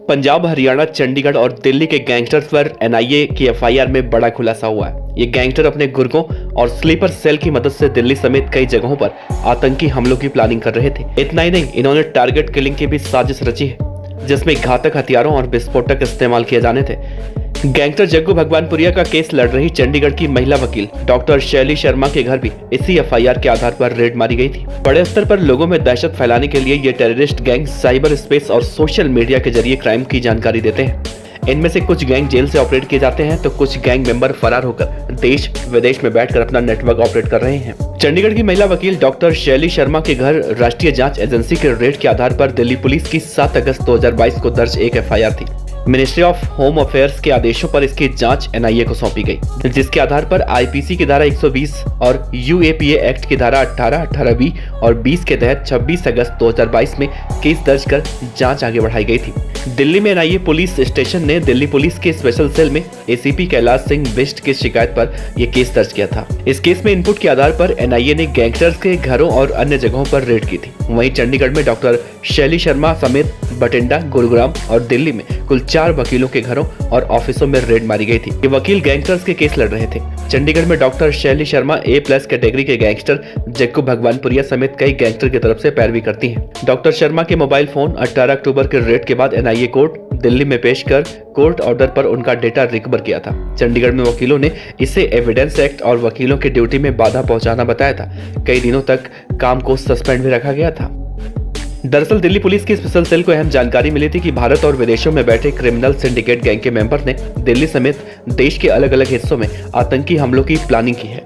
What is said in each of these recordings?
पंजाब, हरियाणा, चंडीगढ़ और दिल्ली के गैंगस्टर्स पर एनआईए की एफआईआर में बड़ा खुलासा हुआ है। ये गैंगस्टर अपने गुर्गों और स्लीपर सेल की मदद से दिल्ली समेत कई जगहों पर आतंकी हमलों की प्लानिंग कर रहे थे। इतना ही नहीं, इन्होंने टारगेट किलिंग की भी साजिश रची है, जिसमें घातक हथियारों और विस्फोटक इस्तेमाल किए जाने थे। गैंगस्टर जग्गू भगवानपुरिया का केस लड़ रही चंडीगढ़ की महिला वकील डॉक्टर शैली शर्मा के घर भी इसी एफआईआर के आधार पर रेड मारी गई थी। बड़े स्तर पर लोगों में दहशत फैलाने के लिए ये टेररिस्ट गैंग साइबर स्पेस और सोशल मीडिया के जरिए क्राइम की जानकारी देते हैं। इनमें से कुछ गैंग जेल से ऑपरेट किए जाते हैं, तो कुछ गैंग मेंबर फरार होकर देश विदेश में बैठकर अपना नेटवर्क ऑपरेट कर रहे हैं। चंडीगढ़ की महिला वकील डॉक्टर शैली शर्मा के घर राष्ट्रीय जांच एजेंसी के रेड के आधार पर दिल्ली पुलिस की 7 अगस्त 2022 को दर्ज एक एफआईआर थी। मिनिस्ट्री ऑफ होम अफेयर्स के आदेशों पर इसकी जांच एनआईए को सौंपी गई, जिसके आधार पर आईपीसी की धारा 120 और यूएपीए एक्ट की धारा 18, 18B और 20 के तहत 26 अगस्त 2022 में केस दर्ज कर जांच आगे बढ़ाई गई थी। दिल्ली में एनआईए पुलिस स्टेशन ने दिल्ली पुलिस के स्पेशल सेल में एसीपी कैलाश सिंह बिष्ट की शिकायत पर यह केस दर्ज किया था। इस केस में इनपुट के आधार पर एनआईए ने गैंगस्टर्स के घरों और अन्य जगहों पर रेड की थी। वहीं चंडीगढ़ में डॉक्टर शैली शर्मा समेत बठिंडा, गुरुग्राम और दिल्ली में कुल 4 वकीलों के घरों और ऑफिसों में रेड मारी गई थी। ये वकील गैंगस्टर्स के केस लड़ रहे थे। चंडीगढ़ में डॉक्टर शैली शर्मा A+ कैटेगरी के गैंगस्टर जग्गू भगवानपुरिया समेत कई गैंगस्टर की तरफ से पैरवी करती हैं। डॉक्टर शर्मा के मोबाइल फोन 18 अक्टूबर के रेड के बाद एनआईए कोर्ट दिल्ली में पेश कर कोर्ट ऑर्डर पर उनका डेटा रिकवर किया था। चंडीगढ़ में वकीलों ने इसे एविडेंस एक्ट और वकीलों की ड्यूटी में बाधा पहुंचाना बताया था। कई दिनों तक काम को सस्पेंड भी रखा गया था। दरअसल दिल्ली पुलिस की स्पेशल सेल को अहम जानकारी मिली थी कि भारत और विदेशों में बैठे क्रिमिनल सिंडिकेट गैंग के मेंबर ने दिल्ली समेत देश के अलग अलग हिस्सों में आतंकी हमलों की प्लानिंग की है।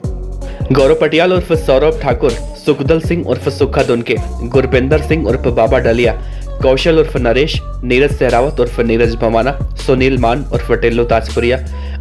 गौरव पटियाल उर्फ सौरभ ठाकुर, सुखदल सिंह उर्फ सुखा दुनके, गुरपिंदर सिंह उर्फ बाबा डलिया, कौशल उर्फ नरेश, नीरज सहरावत उर्फ नीरज भमाना, सुनील मान उर्फ टेल्लो ताजपुरिया,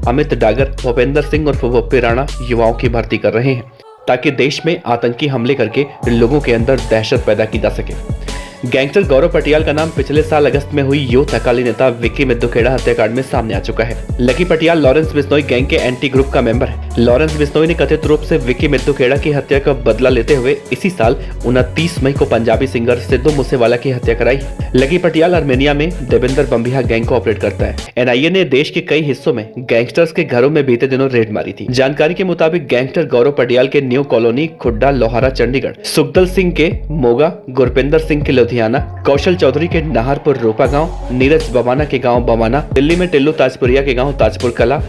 अमित डागर, भूपेंद्र सिंह उर्फ भोप्पी राणा युवाओं की भर्ती कर रहे हैं, ताकि देश में आतंकी हमले करके लोगों के अंदर दहशत पैदा की जा सके। गैंगस्टर गौरव पटियाल का नाम पिछले साल अगस्त में हुई यूथ अकाली नेता विक्की मिद्दुखेड़ा हत्याकांड में सामने आ चुका है। लकी पटियाल लॉरेंस बिश्नोई गैंग के एंटी ग्रुप का मेंबर है। लॉरेंस बिश्नोई ने कथित रूप से विक्की मिद्दुखेड़ा की हत्या का बदला लेते हुए इसी साल 29 मई को पंजाबी सिंगर सिद्धू मूसेवाला की हत्या कराई। लकी पटियाल आर्मेनिया में देवेंद्र बम्बिहा गैंग को ऑपरेट करता है। एनआईए ने देश के कई हिस्सों में गैंगस्टर्स के घरों में बीते दिनों रेड मारी थी। जानकारी के मुताबिक गैंगस्टर गौरव पटियाल के न्यू कॉलोनी, खुड्डा, लोहारा, चंडीगढ़, सुखदल सिंह के मोगा, गुरपिंदर सिंह के लुधियाना, कौशल चौधरी के नाहरपुर रोपा गांव, नीरज बमाना के गांव बमाना, दिल्ली में टेल्लो ताजपुरिया के गांव ताजपुर कला,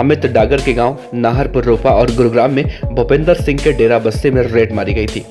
अमित डागर के गांव नाहरपुर रोपा और गुरुग्राम में भूपेंद्र सिंह के डेरा बस्ती में रेड मारी गई थी।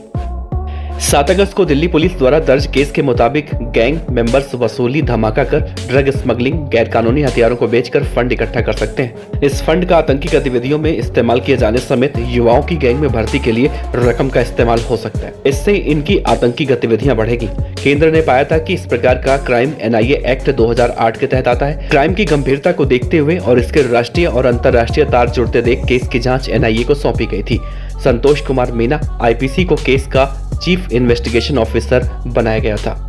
7 अगस्त को दिल्ली पुलिस द्वारा दर्ज केस के मुताबिक गैंग मेंबर्स वसूली धमाका कर ड्रग स्मगलिंग, गैर कानूनी हथियारों को बेचकर फंड इकट्ठा कर सकते हैं। इस फंड का आतंकी गतिविधियों में इस्तेमाल किए जाने समेत युवाओं की गैंग में भर्ती के लिए रकम का इस्तेमाल हो सकता है। इससे इनकी आतंकी गतिविधियां बढ़ेगी। केंद्र ने पाया था कि इस प्रकार का क्राइम एनआईए एक्ट 2008 के तहत आता है। क्राइम की गंभीरता को देखते हुए और इसके राष्ट्रीय और अंतर्राष्ट्रीय तार जुड़ते देख केस की जांच एनआईए को सौंपी गई थी। संतोष कुमार मीना आईपीसी को केस का चीफ इन्वेस्टिगेशन ऑफिसर बनाया गया था।